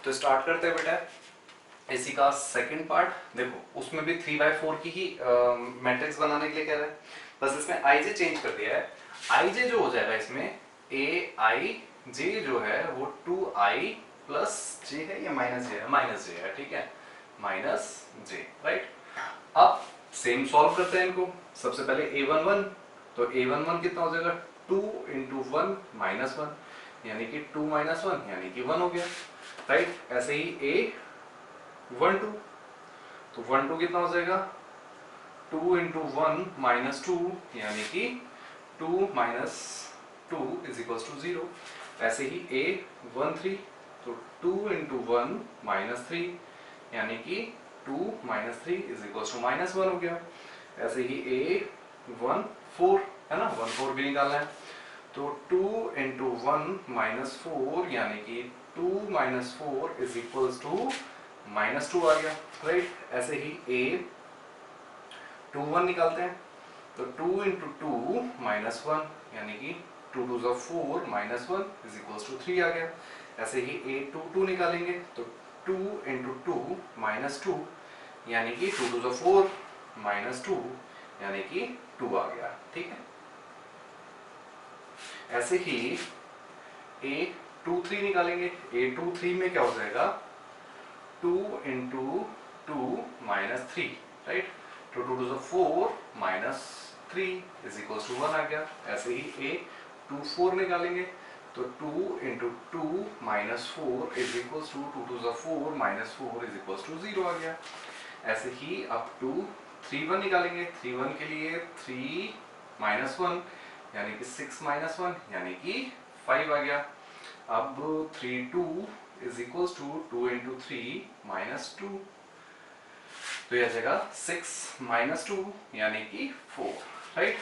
तो स्टार्ट करते हैं बेटा इसी का सेकंड पार्ट। देखो उसमें भी 3/4 की ही मैट्रिक्स बनाने के लिए कह रहा है, बस इसमें आईजे चेंज कर दिया है। आईजे जो हो जाएगा इसमें ए आई जे जो है वो 2i प्लस जे है या माइनस जे है, माइनस जे है, ठीक है, माइनस जे, राइट। अब सेम सॉल्व करते हैं इनको। सबसे पहले a11, तो a11 कितना हो जाएगा 2 इंटू 1 माइनस 1 यानी कि 2 माइनस 1 यानी कि 1 हो गया, राइट। ऐसे ही a12, तो 12 कितना हो जाएगा 2 इंटू 1 माइनस 2 यानी कि 2 माइनस 2 इज इक्वल्स टू 0। ऐसे ही a13, तो 2 इंटू 1 माइनस 3 यानी कि 2 minus 3 is equals to minus 1 हो गया। ऐसे ही a14 है ना, 14 भी निकालना है, तो 2 इंटू 1 माइनस 4 यानी कि 2 minus 4 is equals to minus 2 आ गया, राइट। ऐसे ही a21 निकालते हैं, तो 2 इंटू 2 माइनस 1 यानी कि 2 2 4 माइनस 1 इज इक्वल्स टू 3 आ गया। ऐसे ही a22 निकालेंगे, तो 2 इंटू 2 माइनस 2 यानी कि 2 2 4 माइनस 2 यानी कि 2 आ गया, ठीक है। ऐसे ही a23 निकालेंगे, a23 में क्या हो जाएगा 2 इंटू 2 माइनस 3, राइट, तो 2 2 4 माइनस 3 इज इक्वल्स टू 1 आ गया। ऐसे ही a24 निकालेंगे, तो 2 into 2 minus 4 is equals to 2 2 4 minus 4 is equals to 0 आ गया। ऐसे ही अब 31 निकालेंगे, 31 के लिए 3 माइनस 1 यानी कि 6 माइनस 1 यानी कि 5 आ गया। अब 32 is equals to 2 into 3 minus 2, तो यह जगह 6 माइनस 2 यानी कि 4, right.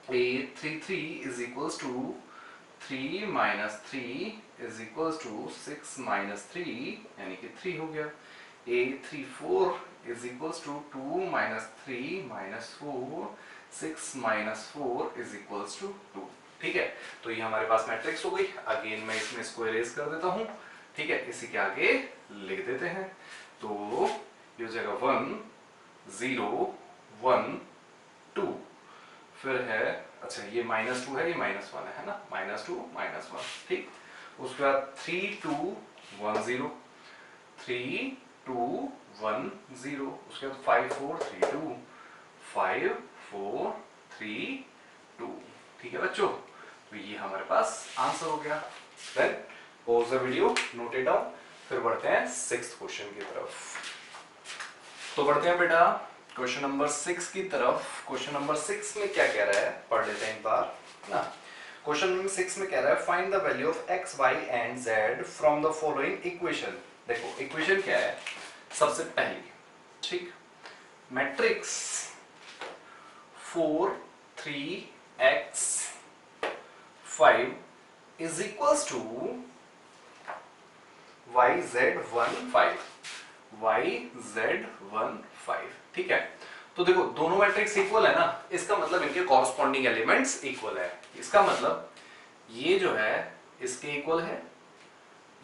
a33 is equals to 3 minus 3 is equals to 6 minus 3 यानी कि 3 हो गया। a34 is equals to 2 minus 3 minus 4 6 minus 4 is equals to 2, ठीक है। तो ये हमारे पास मैट्रिक्स हो गई। अगेन मैं इसमें इसको इरेज कर देता हूं, ठीक है, इसी के आगे लिख देते हैं। तो ये हो जाएगा 1 0 1 2, फिर है, अच्छा ये माइनस 2 है, ये माइनस 1 है ना, माइनस 2 माइनस 1, ठीक। उसके बाद 3 2 1 0 3 2 1 0, उसके बाद 5 4 3 2 5 4 3 2, ठीक है बच्चों। तो ये हमारे पास आंसर हो गया। Then pause the video, note it down, फिर बढ़ते हैं 6th क्वेश्चन की तरफ। तो बढ़ते हैं बेटा क्वेश्चन नंबर 6 की तरफ। क्वेश्चन नंबर 6 में क्या कह रहा है, पढ़ लेते हैं एक बार ना। क्वेश्चन नंबर 6 में कह रहा है find the value of x y and z from the following equation. देखो इक्वेशन क्या है, सबसे पहली, ठीक, matrix 4 3 x 5 is equals to yz1 5 yz1 5, ठीक है। तो देखो दोनों मैट्रिक्स इक्वल है ना, इसका मतलब इनके कॉरस्पॉन्डिंग एलिमेंट्स इक्वल है। इसका मतलब ये जो है इसके इक्वल है,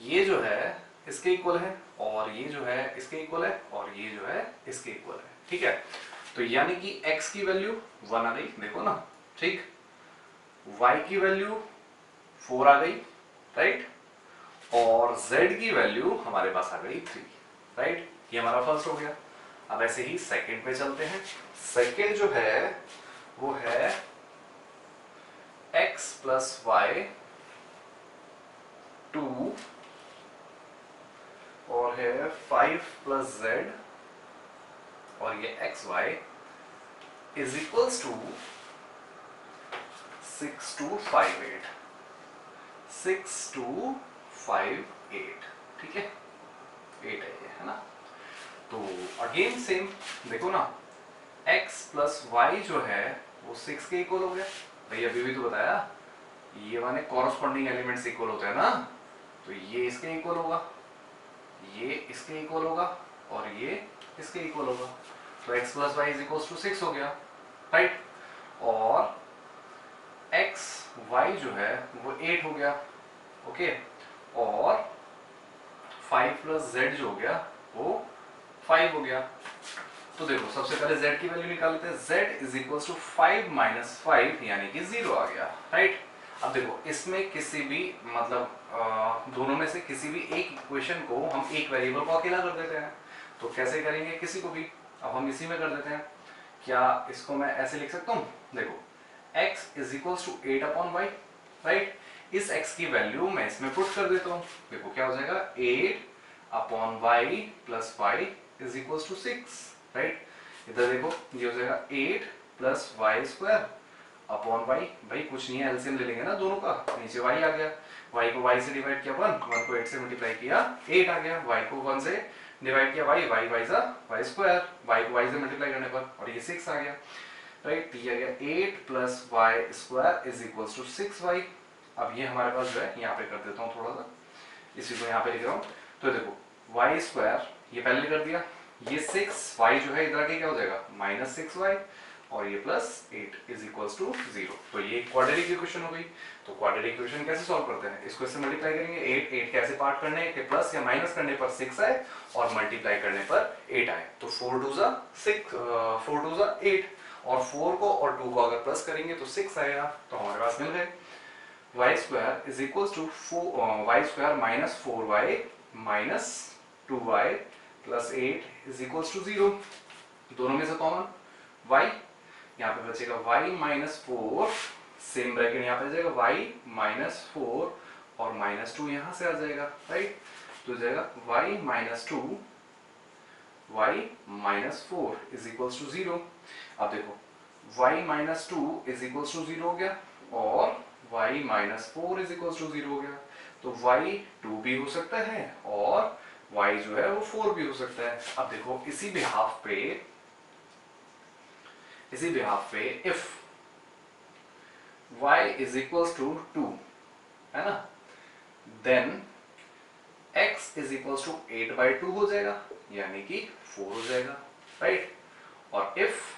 ये जो है इसके इक्वल है, और ये जो है इसके इक्वल है, और ये जो है इसके इक्वल है, ठीक है। तो यानी कि x की वैल्यू 1 आ गई, देखो ना, ठीक, y की वैल्यू 4 आ गई, राइट, और z की वैल्यू हमारे पास आ गई 3, राइट। ये हमारा फर्स्ट हो गया। अब ऐसे ही सेकंड पे चलते हैं। सेकंड जो है वो है x प्लस वाई 2 और है 5 प्लस जेड, और ये x y is equals to 6258 6258, ठीक है, 8 है ना। तो अगेन सेम, देखो ना, x प्लस वाई जो है वो 6 के इक्वल हो गया। भाई अभी भी तो बताया ये माने कॉरस्पॉन्डिंग एलिमेंट्स इक्वल होते हैं ना, तो ये इसके इक्वल होगा, ये इसके इक्वल होगा, और ये इसके इक्वल होगा। तो x plus y is equal to 6 हो गया, राइट। और x y जो है वो 8 हो गया, ओके। और 5 प्लस जेड जो हो गया वो 5 हो गया। तो देखो सबसे पहले z की वैल्यू निकाल लेते हैं। z is equal to 5 minus 5 यानी कि 0 आ गया, राइट। अब देखो इसमें किसी भी मतलब दोनों में से किसी भी एक इक्वेशन को हम एक वेरिएबल को अकेला कर देते हैं। तो कैसे करेंगे किसी को भी, अब हम इसी में कर देते हैं। क्या इसको मैं ऐसे लिख सकता हूँ, देखो x is equal to 8 upon y, right. इस x की वैल्यू मैं इसमें पुट कर देता हूँ। देखो क्या हो जाएगा 8 upon y plus y is equal to 6, right. इधर देखो ये हो जाएगा 8 plus y square upon y, भाई कुछ नहीं है एलसीएम ले लेंगे ना दोनों का, नीचे y आ गया। y को y से डिवाइड किया 1 को 8 से मल्टीप्लाई किया 8 आ गया। y को 1 से डिवाइड किया y y जा y स्क्वायर, y को y से मल्टीप्लाई करने पर और ये 6 आ गया, राइट। ये आ गया 8 plus y square is equal to 6y। अब ये हमारे पास जो है यहाँ पे कर देता हूँ थोड़ा सा, इसी को यहाँ पे लिख रहा हूँ। तो देखो वाई स्क्वायर ये पहले कर दिया, ये 6y जो है इधर आके क्या हो जाएगा माइनस 6y और ये प्लस 8 इज इक्वल्स टू 0। तो ये क्वाड्रेटिक इक्वेशन हो गई। तो क्वाड्रेटिक इक्वेशन कैसे सॉल्व करते हैं, इसको इससे मल्टीप्लाई करेंगे। 8 कैसे पार्ट करने हैं कि प्लस या माइनस करने पर 6 आए और मल्टीप्लाई करने पर 8 आए। तो 4 2 जा 6, 4 2 जा 8 और 4 को और 2 को अगर प्लस करेंगे तो 6 आएगा। तो हमारे पास मिल गए y square is equal to y square minus 4y minus 2y plus 8 is equal to 0। दोनों में से कॉमन y, यहाँ पे बचेगा y माइनस 4, सेम ब्रैकेट यहाँ पे जाएगा y माइनस 4 और माइनस 2 यहाँ से आ जाएगा, राइट। तो जाएगा y minus 2 y minus 4 is equal to 0। अब देखो y minus 2 is equal to 0 हो गया और y minus 4 is equal to 0 हो गया। तो y 2 भी हो सकता है और y जो है वो 4 भी हो सकता है। अब देखो इसी बिहाफ पे if y is equal to 2 है ना, then x is equal to 8/2 हो जाएगा यानी कि 4 हो जाएगा, राइट। और if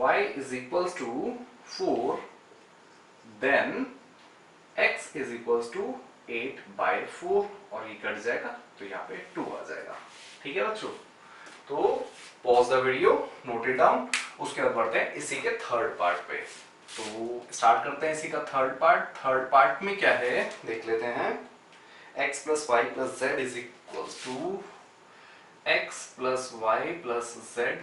y is equal to 4 then x is equal to 8/4 और ये कट जाएगा तो यहाँ पे 2 आ जाएगा, ठीक है बच्चों। तो pause the video, note it down, उसके बाद बढ़ते हैं इसी के थर्ड पार्ट पे। तो स्टार्ट करते हैं इसी का थर्ड पार्ट। थर्ड पार्ट में क्या है देख लेते हैं। x plus y plus z is equal to x plus y plus z,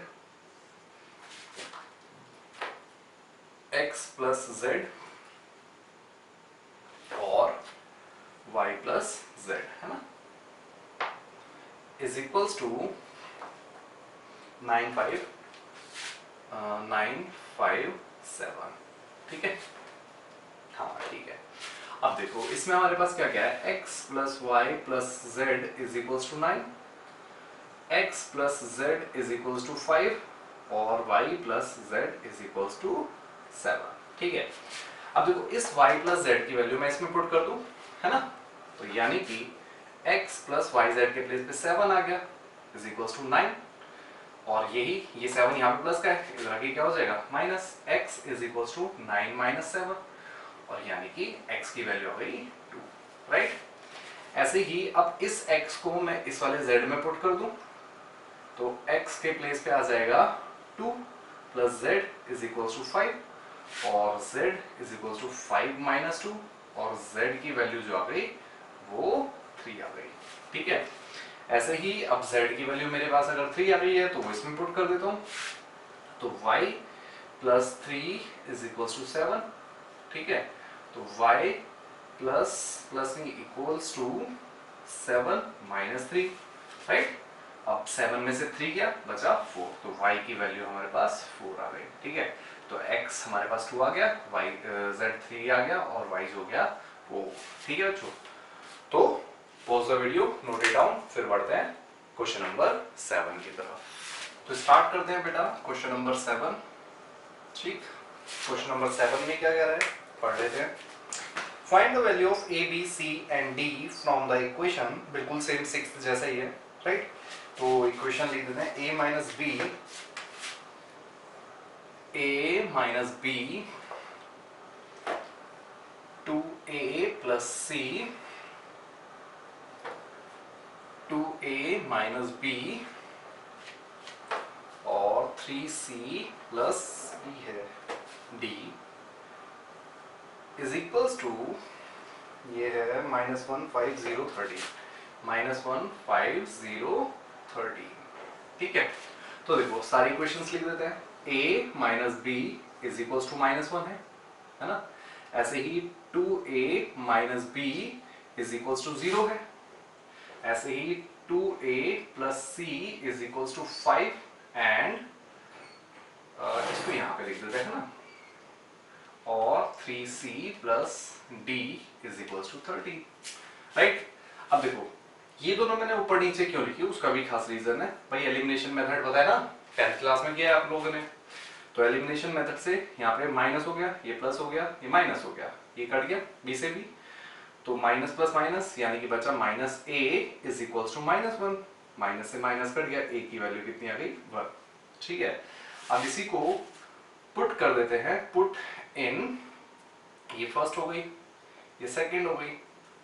x plus z और y प्लस जेड है ना, इज इक्वल्स टू 957, ठीक है। हाँ ठीक है। अब देखो इसमें हमारे पास क्या क्या है, x plus y plus z is equals to 9, x plus z is equals to 5 और y plus z is equals to 7, ठीक है। अब देखो इस y प्लस जेड की वैल्यू मैं इसमें पुट कर दूं, है ना। तो यानी कि x प्लस वाई जेड के प्लेस पे 7 आ गया इज इक्वल्स टू 9 और यही ये 7 यहाँ पे प्लस का है, इधर आगे क्या हो जाएगा minus, x is equals to 9 minus 7 और यानी कि x की वैल्यू आ गई 2, राइट। ऐसे ही अब इस x को मैं इस वाले z में पुट कर दूं तो x के प्लेस पे आ जाएगा 2 plus z is equals to 5 और z is equals to 5 minus 2 और z की वैल्यू जो आ गई वो 3 आ गई, ठीक है। ऐसे ही अब z की वैल्यू मेरे पास अगर 3 आ गई है तो वो इसमें पुट कर देता हूँ। तो y plus 3 is equals to 7, ठीक है। तो y plus plus equals to 7 minus 3, right. अब 7 में से 3 गया बचा 4, तो y की वैल्यू हमारे पास 4 आ गई, ठीक है। तो x हमारे पास 2 आ गया, y z 3 आ गया और y जो गया वो, ठीक है बच्चों। तो pause the video, note it down, फिर बढ़ते हैं क्वेश्चन नंबर 7 की तरफ। तो स्टार्ट करते हैं बेटा क्वेश्चन नंबर 7, ठीक। क्वेश्चन नंबर 7 में क्या कह रहा है पढ़ लेते हैं। Find the value of a b c and d from the equation, बिल्कुल सेम 6th जैसा ही है, राइट। तो इक्वेशन लिख देते हैं a minus b 2a plus c 2a minus b और 3c प्लस b है d इज इक्वल्स टू ये है -15030 -15030। ठीक है, तो देखो सारी इक्वेशंस लिख देते हैं। a minus b is equals to -1 है ना। ऐसे ही 2a minus b is equals to 0 है। ऐसे ही 2a plus c is equals to 5 and इसको यहाँ पे लिख देते हैं ना, और 3c plus d is equals to 30। Right, अब देखो ये दोनों मैंने ऊपर नीचे क्यों लिखी, उसका भी खास रीजन है भाई। एलिमिनेशन मेथड बताया ना 10th क्लास में, किया है आप लोगों ने। तो एलिमिनेशन मेथड से यहाँ पे माइनस हो गया, ये प्लस हो गया, ये माइनस हो गया, ये कट गया b से b, तो माइनस प्लस माइनस यानी कि बचा minus a is equals to -1। Minus से माइनस कट गया, a की वैल्यू कितनी आ गई 1। ठीक है, अब इसी को पुट कर देते हैं, पुट इन, ये फर्स्ट हो गई, ये सेकंड हो गई,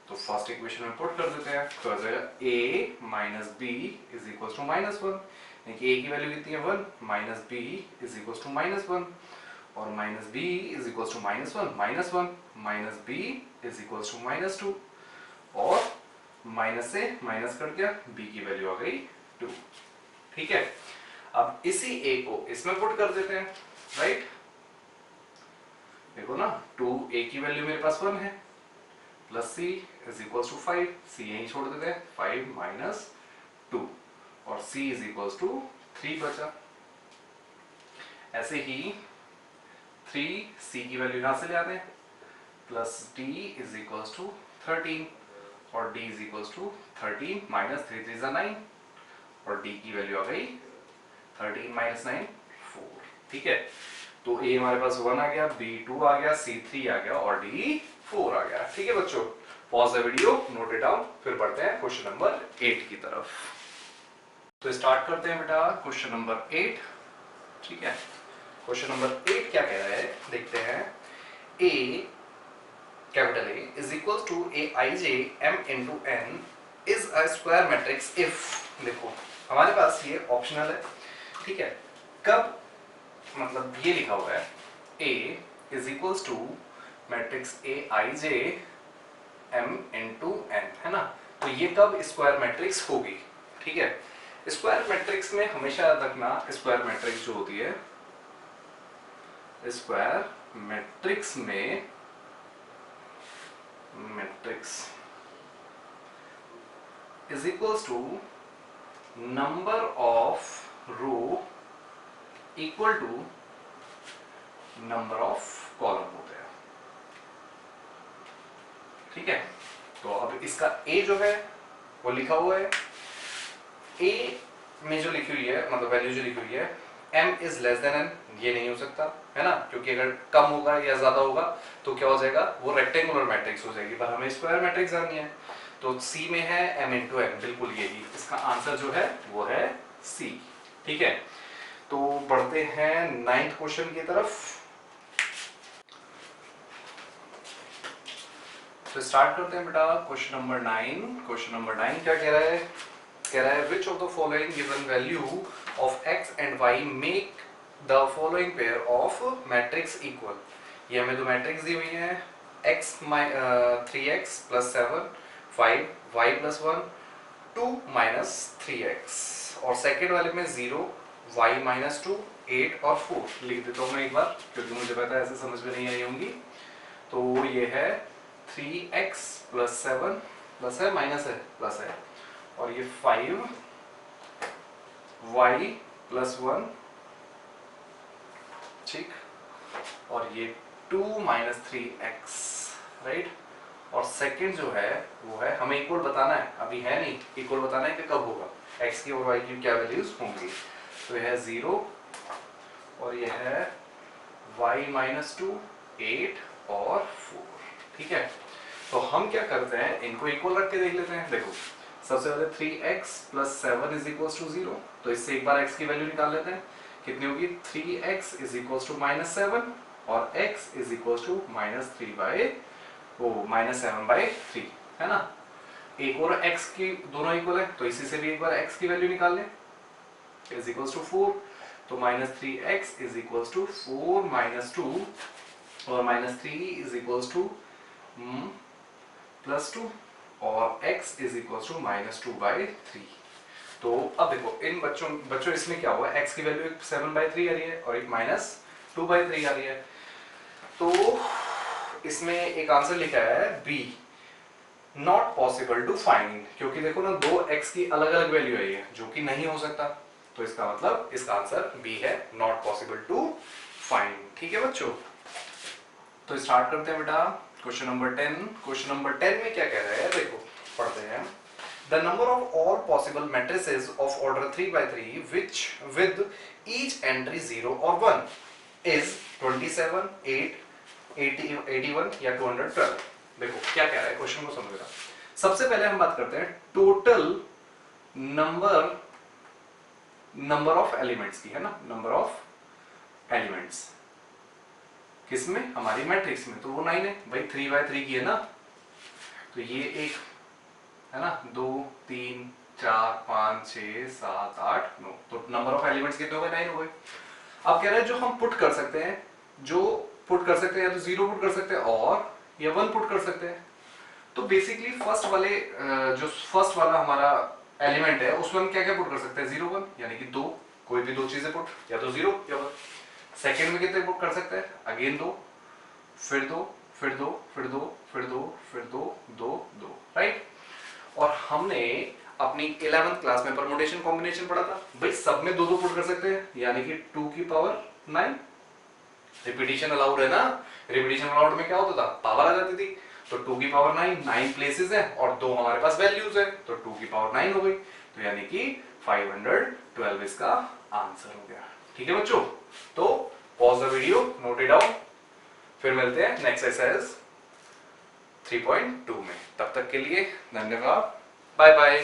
तो फर्स्ट इक्वेशन में पुट कर देते हैं, तो आ जाएगा a minus b is equals to -1, यानी कि a की वैल्यू कितनी है 1, minus b is equals to -1, और minus b is equals to -1 -1, minus b is equals to -2, और माइनस से माइनस कट गया, b की वैल्यू आ गई 2। ठीक है, अब इसी a को इसमें पुट कर देते हैं। राइट, देखो ना 2a की वैल्यू मेरे पास 1 है, plus c is equals to 5, c यहीं छोड़ देते हैं, 5 माइनस 2, और c इज इक्वल्स टू 3 बचा। ऐसे ही 3c की वैल्यू यहां से ले आते हैं, plus d is equals to 13, और d is equals to 13 minus 3 3 9, और d की वैल्यू आ गई 13 माइनस 9 4। ठीक है, तो a हमारे पास 1 आ गया, b 2 आ गया, c 3 आ गया, और d 4 आ गया। ठीक है बच्चों, pause the video, note it down, फिर बढ़ते हैं क्वेश्चन नंबर 8 की तरफ। तो स्टार्ट करते हैं बेटा क्वेश्चन नंबर 8। ठीक है, क्वेश्चन नंबर 8 क्या कह रहा है देखते हैं। a capital A is equal to aij m into n is a square matrix if, देखो हमारे पास ये ऑप्शनल है। ठीक है, कब, मतलब ये लिखा हुआ है a is equals to matrix aij m into n, है ना। तो ये कब स्क्वायर मैट्रिक्स होगी। ठीक है, स्क्वायर मैट्रिक्स में हमेशा याद रखना, स्क्वायर मैट्रिक्स जो होती है, स्क्वायर मैट्रिक्स में matrix is equals to number of row equal to number of column होते हैं। ठीक है, तो अब इसका a जो है वो लिखा हुआ है, a में जो लिखी हुई है, मतलब वैल्यू जो लिखी हुई है m is less than n, ये नहीं हो सकता है ना, क्योंकि अगर कम होगा या ज्यादा होगा तो क्या हो जाएगा, वो रेक्टेंगुलर मैट्रिक्स हो जाएगी, पर हमें स्क्वायर मैट्रिक्स जाननी है। तो c में है m into n, बिल्कुल यही, इसका आंसर जो है वो है c। ठीक है, तो बढ़ते हैं 9th क्वेश्चन की तरफ। तो स्टार्ट करते हैं बेटा क्वेश्चन नंबर 9। क्वेश्चन नंबर 9 क्या कह रहा है, कह रहा है which of the following given value of x and y make the following pair of matrix equal. ये हमें दो मैट्रिक्स दी हुई है, x 3x plus 7 5 y plus 1 2 minus 3x, और सेकेंड वाले में 0 y माइनस 2 8 और 4। लिख देता हूँ मैं एक बार, क्योंकि मुझे पता है ऐसे समझ में नहीं आई होंगी। तो ये है 3x प्लस 7 प्लस है माइनस है प्लस है, और ये 5 y प्लस 1, ठीक, और ये 2 माइनस 3x, राइट। और सेकंड जो है वो है, हमें इक्वल बताना है, अभी है नहीं, इक्वल बताना है कि कब होगा, x की और y की क्या वैल्यूज होंगी। तो यह है 0, और यह है y माइनस 2 8 और 4। ठीक है, तो हम क्या करते हैं, इनको इक्वल रख के देख लेते हैं। देखो सबसे पहले 3x plus 7 is equals to 0, तो इससे एक बार x की वैल्यू निकाल लेते हैं, कितनी होगी 3x is equals to minus 7 और x is equals to minus 3 by वो माइनस 7 बाई 3, है ना। एक और x की दोनों इक्वल है, तो इसी से भी एक बार x की वैल्यू निकाल लें, इज इक्वल्स टू 4, तो -3x इज इक्वल्स टू 4 - 2 और -3 इज इक्वल्स टू +2 और x इज इक्वल्स टू -2/3। तो अब देखो इन बच्चों इसमें क्या हुआ, x की वैल्यू एक 7/3 आ रही है और एक -2/3 आ रही है। तो इसमें एक आंसर लिखा है B, not possible to find, क्योंकि देखो ना दो x की अलग अलग वैल्यू है ये, जो कि नहीं हो सकता। तो इसका मतलब इसका आंसर बी है, नॉट पॉसिबल टू फाइंड। ठीक है बच्चों, तो स्टार्ट करते हैं बेटा क्वेश्चन नंबर 10। क्वेश्चन नंबर 10 में क्या कह रहा है, देखो पढ़ते हैं। The number of all possible matrices of order 3/3 which with each entry 0 or 1 is 27, 8, 80, 81 या 212। देखो क्या कह रहा है, क्वेश्चन को समझ रहा। सबसे पहले हम बात करते हैं टोटल नंबर ऑफ एलिमेंट्स की, है ना, नंबर ऑफ एलिमेंट्स किसमें, हमारी मैट्रिक्स में, तो वो 9 है भाई, 3/3 की है ना, तो ये एक है ना, 2 3 4 5 6 7 8 9, तो नंबर ऑफ एलिमेंट्स कितने हो गए, 9 हो गए। अब कह रहे हैं जो हम पुट कर सकते हैं, या तो 0 पुट कर सकते हैं और या 1 पुट कर सकते हैं। तो बेसिकली जो फर्स्ट वाला हमारा एलिमेंट है उसमें हम क्या क्या पुट कर सकते हैं, 0 1, यानी कि दो, कोई भी दो चीजें पुट, या तो 0 या 1। सेकेंड में कितने पुट कर सकते हैं, अगेन 2, फिर 2, फिर 2, फिर 2, फिर 2, फिर 2, 2 2, राइट। और हमने अपनी 11th क्लास में परमुटेशन कॉम्बिनेशन पढ़ा था भाई, सब में 2 2 पुट कर सकते हैं, यानी कि 2 की पावर 9। रिपीटिशन अलाउड है ना, रिपीटिशन अलाउड में क्या होता था, पावर आ जाती थी। तो 2 की पावर 9 प्लेसेस है और 2 हमारे पास वैल्यूज है, तो 2 की पावर 9 हो गई, तो यानी कि 512 इसका आंसर हो गया। ठीक है बच्चों, तो pause the video, note it down, फिर मिलते हैं नेक्स्ट एक्सरसाइज 3.2 में। तब तक के लिए धन्यवाद, बाय बाय।